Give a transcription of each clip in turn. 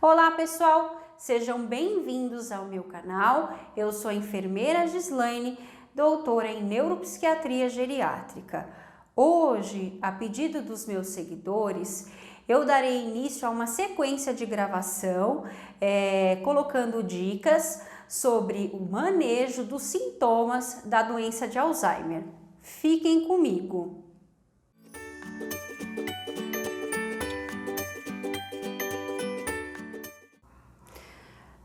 Olá pessoal, sejam bem-vindos ao meu canal. Eu sou a enfermeira Gislaine, doutora em neuropsiquiatria geriátrica. Hoje, a pedido dos meus seguidores, eu darei início a uma sequência de gravação colocando dicas sobre o manejo dos sintomas da doença de Alzheimer. Fiquem comigo!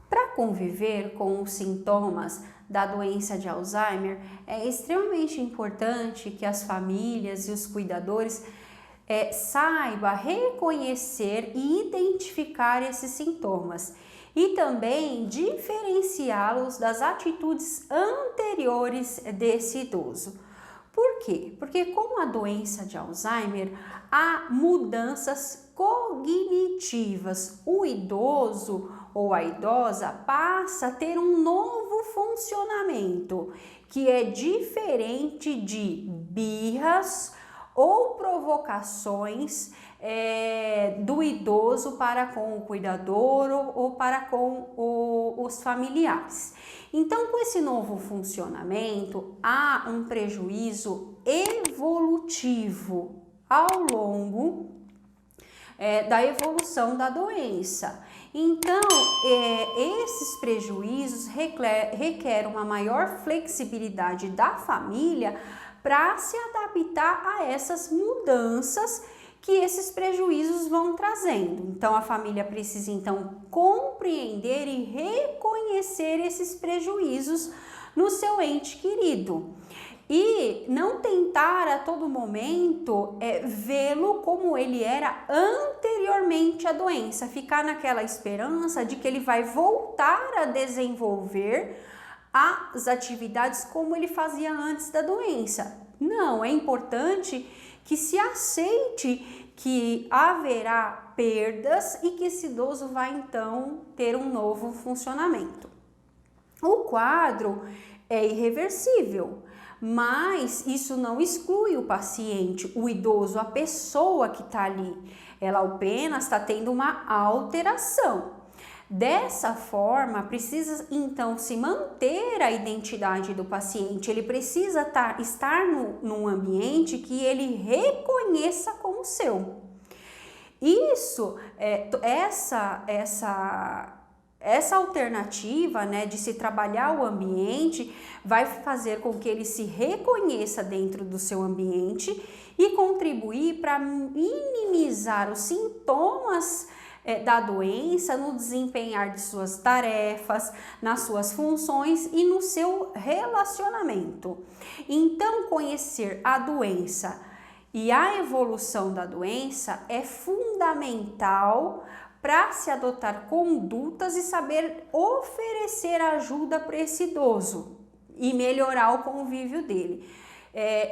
Para conviver com os sintomas da doença de Alzheimer, é extremamente importante que as famílias e os cuidadores saibam reconhecer e identificar esses sintomas e também diferenciá-los das atitudes anteriores desse idoso. Por quê? Porque com a doença de Alzheimer há mudanças cognitivas. O idoso ou a idosa passa a ter um novo funcionamento, que é diferente de birras ou provocações do idoso para com o cuidador ou para com os familiares. Então, com esse novo funcionamento, há um prejuízo evolutivo ao longo da evolução da doença. Então, esses prejuízos requerem uma maior flexibilidade da família para se adaptar a essas mudanças que esses prejuízos vão trazendo. Então, a família precisa, então, compreender e reconhecer esses prejuízos no seu ente querido. E não tentar a todo momento vê-lo como ele era anteriormente à doença, ficar naquela esperança de que ele vai voltar a desenvolver as atividades como ele fazia antes da doença. Não, é importante que se aceite que haverá perdas e que esse idoso vai então ter um novo funcionamento. O quadro é irreversível, mas isso não exclui o paciente, o idoso, a pessoa que está ali. Ela apenas está tendo uma alteração. Dessa forma, precisa então se manter a identidade do paciente, ele precisa estar num ambiente que ele reconheça como seu. Isso, essa alternativa, de se trabalhar o ambiente vai fazer com que ele se reconheça dentro do seu ambiente e contribuir para minimizar os sintomas da doença no desempenhar de suas tarefas, nas suas funções e no seu relacionamento. Então, conhecer a doença e a evolução da doença é fundamental para se adotar condutas e saber oferecer ajuda para esse idoso e melhorar o convívio dele.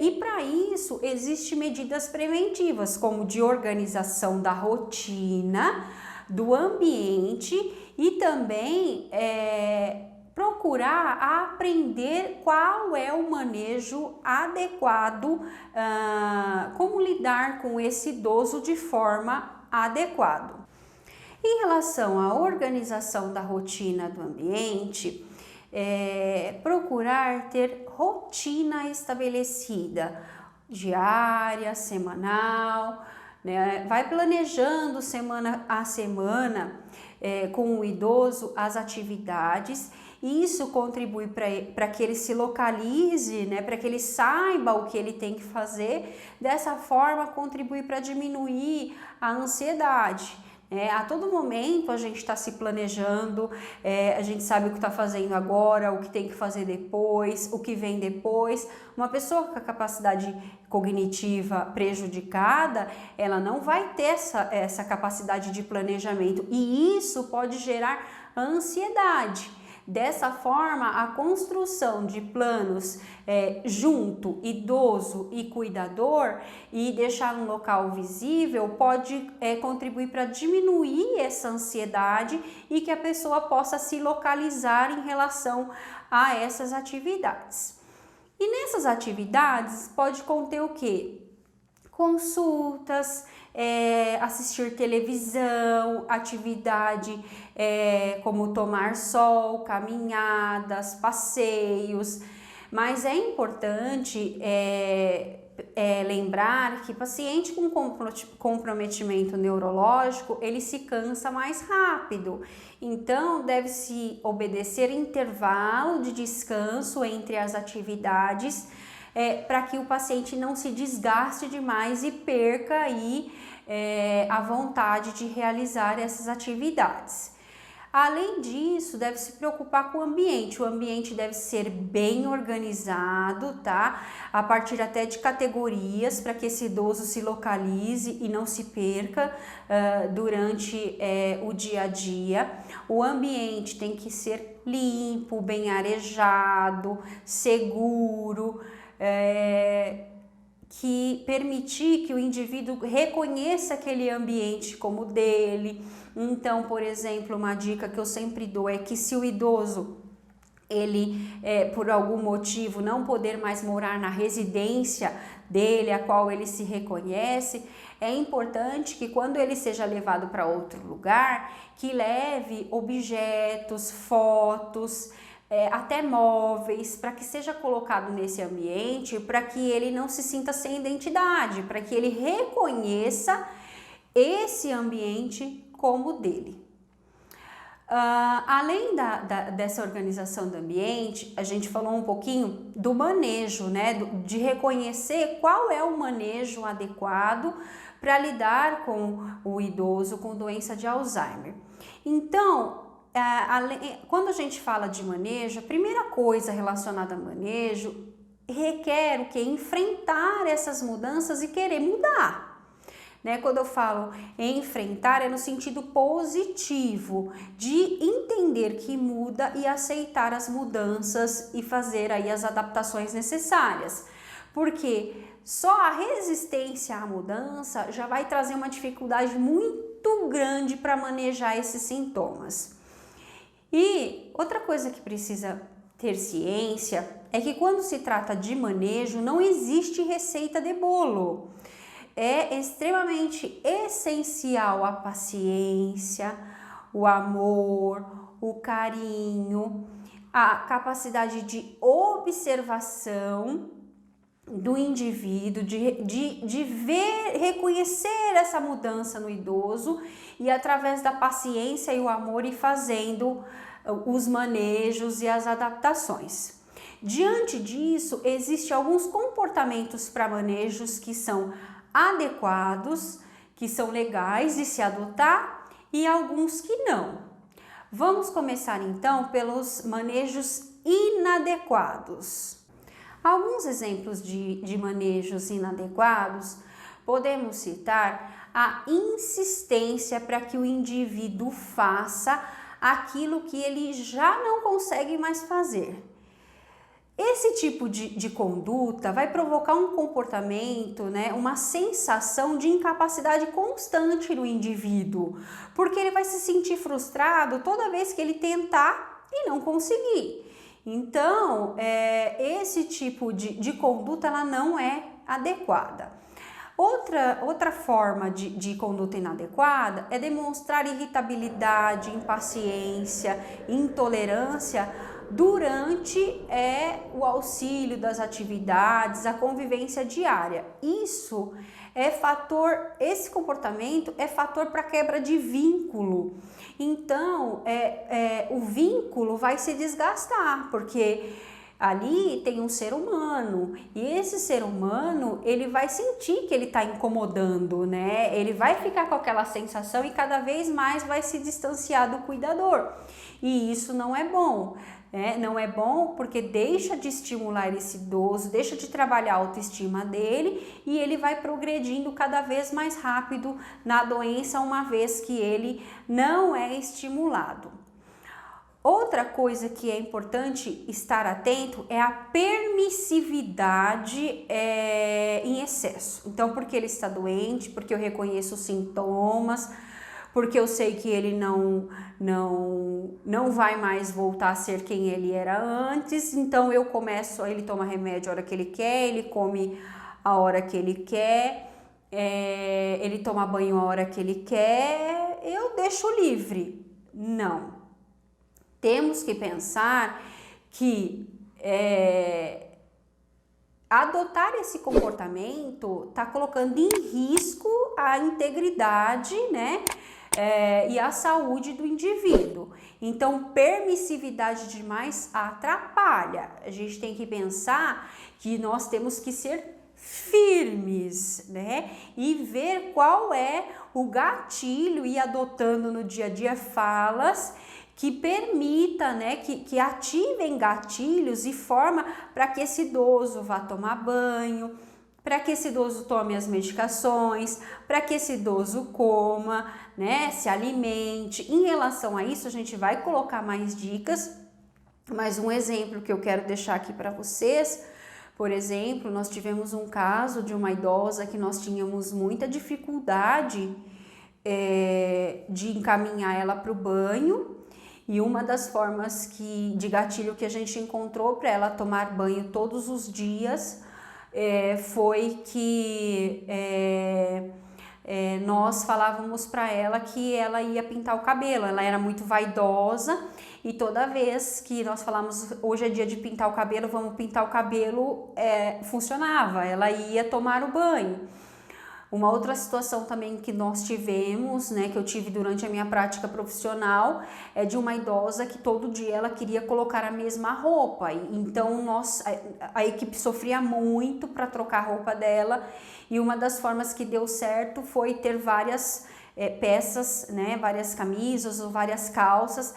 E para isso existem medidas preventivas, como de organização da rotina, do ambiente e também procurar aprender qual é o manejo adequado, como lidar com esse idoso de forma adequada. Em relação à organização da rotina do ambiente, procurar ter rotina estabelecida, diária, semanal, vai planejando semana a semana com o idoso as atividades, e isso contribui para que ele se localize, para que ele saiba o que ele tem que fazer. Dessa forma, contribui para diminuir a ansiedade. A todo momento a gente está se planejando, a gente sabe o que está fazendo agora, o que tem que fazer depois, o que vem depois. Uma pessoa com a capacidade cognitiva prejudicada, ela não vai ter essa capacidade de planejamento e isso pode gerar ansiedade. Dessa forma, a construção de planos junto, idoso e cuidador, e deixar um local visível pode contribuir para diminuir essa ansiedade e que a pessoa possa se localizar em relação a essas atividades. E nessas atividades pode conter o quê? consultas, assistir televisão, atividade como tomar sol, caminhadas, passeios. Mas é importante lembrar que paciente com comprometimento neurológico, ele se cansa mais rápido. Então, deve-se obedecer intervalo de descanso entre as atividades, para que o paciente não se desgaste demais e perca aí a vontade de realizar essas atividades. Além disso, deve se preocupar com o ambiente deve ser bem organizado, tá? A partir até de categorias, para que esse idoso se localize e não se perca durante o dia a dia. O ambiente tem que ser limpo, bem arejado, seguro, que permitir que o indivíduo reconheça aquele ambiente como dele. Então, por exemplo, uma dica que eu sempre dou é que se o idoso, ele, por algum motivo, não poder mais morar na residência dele, a qual ele se reconhece, é importante que quando ele seja levado para outro lugar, que leve objetos, fotos, até móveis, para que seja colocado nesse ambiente, para que ele não se sinta sem identidade, para que ele reconheça esse ambiente como dele. Além dessa organização do ambiente, a gente falou um pouquinho do manejo, né? De reconhecer qual é o manejo adequado para lidar com o idoso com doença de Alzheimer. Então, quando a gente fala de manejo, a primeira coisa relacionada a manejo requer o que? Enfrentar essas mudanças e querer mudar. Né? Quando eu falo enfrentar, é no sentido positivo, de entender que muda e aceitar as mudanças e fazer aí as adaptações necessárias. Porque só a resistência à mudança já vai trazer uma dificuldade muito grande para manejar esses sintomas. E outra coisa que precisa ter ciência é que quando se trata de manejo, não existe receita de bolo. É extremamente essencial a paciência, o amor, o carinho, a capacidade de observação do indivíduo, de ver, reconhecer essa mudança no idoso e através da paciência e o amor ir fazendo os manejos e as adaptações. Diante disso, existem alguns comportamentos para manejos que são adequados, que são legais de se adotar e alguns que não. Vamos começar então pelos manejos inadequados. Alguns exemplos de manejos inadequados podemos citar a insistência para que o indivíduo faça aquilo que ele já não consegue mais fazer. Esse tipo de conduta vai provocar um comportamento, né, uma sensação de incapacidade constante no indivíduo, porque ele vai se sentir frustrado toda vez que ele tentar e não conseguir. Então, esse tipo de conduta ela não é adequada. Outra forma de conduta inadequada é demonstrar irritabilidade, impaciência, intolerância durante o auxílio das atividades, a convivência diária. Esse comportamento é fator para quebra de vínculo. Então, o vínculo vai se desgastar, porque ali tem um ser humano e esse ser humano ele vai sentir que ele está incomodando, né? Ele vai ficar com aquela sensação e cada vez mais vai se distanciar do cuidador. E isso não é bom. Não é bom porque deixa de estimular esse idoso, deixa de trabalhar a autoestima dele e ele vai progredindo cada vez mais rápido na doença, uma vez que ele não é estimulado. Outra coisa que é importante estar atento é a permissividade em excesso. Então, porque ele está doente, porque eu reconheço os sintomas, porque eu sei que ele não vai mais voltar a ser quem ele era antes, então ele toma remédio a hora que ele quer, ele come a hora que ele quer, ele toma banho a hora que ele quer, eu deixo livre. Não. Temos que pensar que adotar esse comportamento está colocando em risco a integridade, né? E a saúde do indivíduo. Então, permissividade demais atrapalha. A gente tem que pensar que nós temos que ser firmes, né? E ver qual é o gatilho e adotando no dia a dia falas que permita, né, que ativem gatilhos e forma para que esse idoso vá tomar banho, para que esse idoso tome as medicações, para que esse idoso coma, né, se alimente. Em relação a isso, a gente vai colocar mais dicas, mas um exemplo que eu quero deixar aqui para vocês, por exemplo, nós tivemos um caso de uma idosa que nós tínhamos muita dificuldade de encaminhar ela para o banho, e uma das formas de gatilho que a gente encontrou para ela tomar banho todos os dias foi que nós falávamos para ela que ela ia pintar o cabelo. Ela era muito vaidosa e toda vez que nós falamos hoje é dia de pintar o cabelo, vamos pintar o cabelo, funcionava, ela ia tomar o banho. Uma outra situação também que nós tivemos, né, que eu tive durante a minha prática profissional, é de uma idosa que todo dia ela queria colocar a mesma roupa. Então a equipe sofria muito para trocar a roupa dela, e uma das formas que deu certo foi ter várias peças, né, várias camisas ou várias calças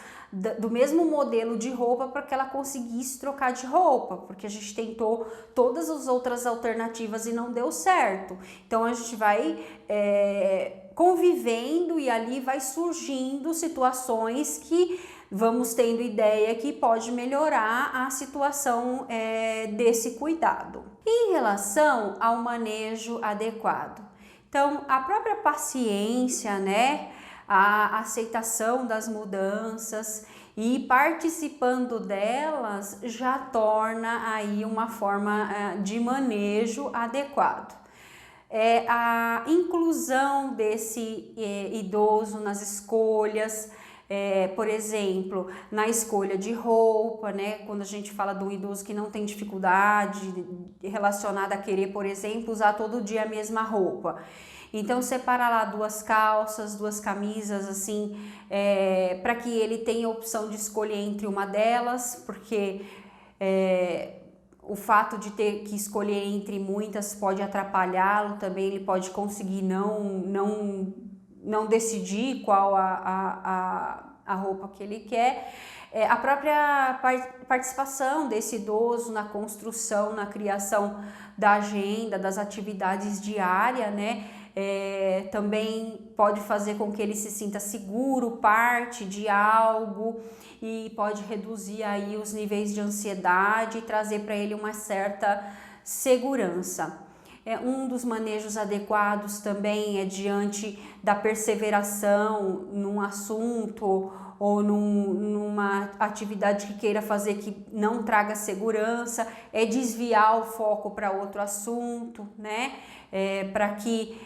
do mesmo modelo de roupa para que ela conseguisse trocar de roupa, porque a gente tentou todas as outras alternativas e não deu certo. Então a gente vai convivendo e ali vai surgindo situações que vamos tendo ideia que pode melhorar a situação desse cuidado. Em relação ao manejo adequado, então a própria paciência, né, a aceitação das mudanças e participando delas já torna aí uma forma de manejo adequado. A inclusão desse idoso nas escolhas, por exemplo, na escolha de roupa, né? Quando a gente fala de um idoso que não tem dificuldade relacionada a querer, por exemplo, usar todo dia a mesma roupa. Então, separar lá 2 calças, 2 camisas, assim, para que ele tenha a opção de escolher entre uma delas, porque o fato de ter que escolher entre muitas pode atrapalhá-lo também, ele pode conseguir não decidir qual a roupa que ele quer. A própria participação desse idoso na construção, na criação da agenda, das atividades diárias, né? Também pode fazer com que ele se sinta seguro, parte de algo, e pode reduzir aí os níveis de ansiedade e trazer para ele uma certa segurança. Um dos manejos adequados também é diante da perseveração num assunto ou numa atividade que queira fazer que não traga segurança, desviar o foco para outro assunto, né? Para que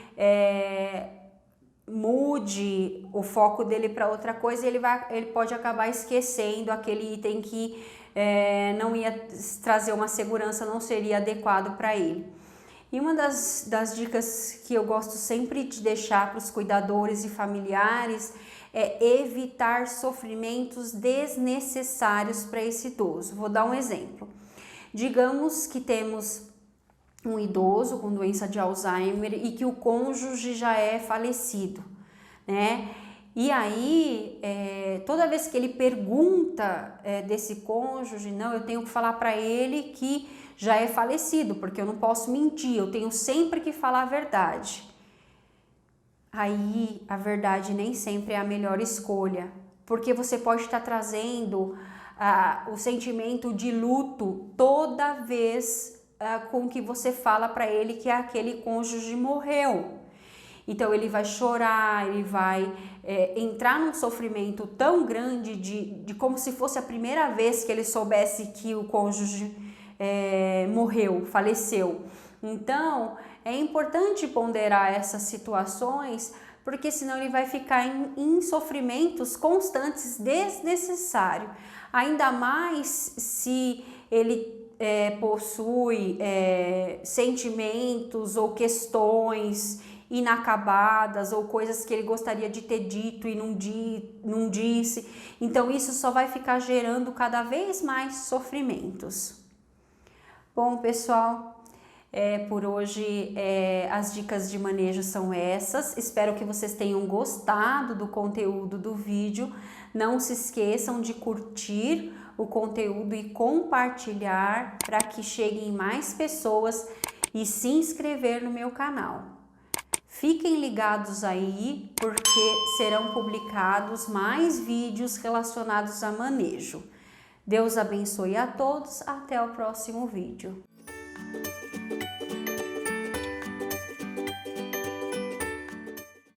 mude o foco dele para outra coisa, e ele pode acabar esquecendo aquele item que não ia trazer uma segurança, não seria adequado para ele. E uma das dicas que eu gosto sempre de deixar para os cuidadores e familiares é evitar sofrimentos desnecessários para esse idoso. Vou dar um exemplo. Digamos que temos um idoso com doença de Alzheimer e que o cônjuge já é falecido, né? E aí, toda vez que ele pergunta desse cônjuge, não, eu tenho que falar para ele que já é falecido, porque eu não posso mentir, eu tenho sempre que falar a verdade. Aí, a verdade nem sempre é a melhor escolha, porque você pode estar trazendo o sentimento de luto toda vez com que você fala para ele que aquele cônjuge morreu. Então ele vai chorar, ele vai entrar num sofrimento tão grande de como se fosse a primeira vez que ele soubesse que o cônjuge morreu, faleceu. Então é importante ponderar essas situações, porque senão ele vai ficar em sofrimentos constantes desnecessários. Ainda mais se ele possui sentimentos ou questões inacabadas ou coisas que ele gostaria de ter dito e não disse. Então isso só vai ficar gerando cada vez mais sofrimentos. Bom, pessoal, por hoje as dicas de manejo são essas. Espero que vocês tenham gostado do conteúdo do vídeo. Não se esqueçam de curtir o conteúdo e compartilhar para que cheguem mais pessoas e se inscrever no meu canal. Fiquem ligados aí, porque serão publicados mais vídeos relacionados a manejo. Deus abençoe a todos, até o próximo vídeo.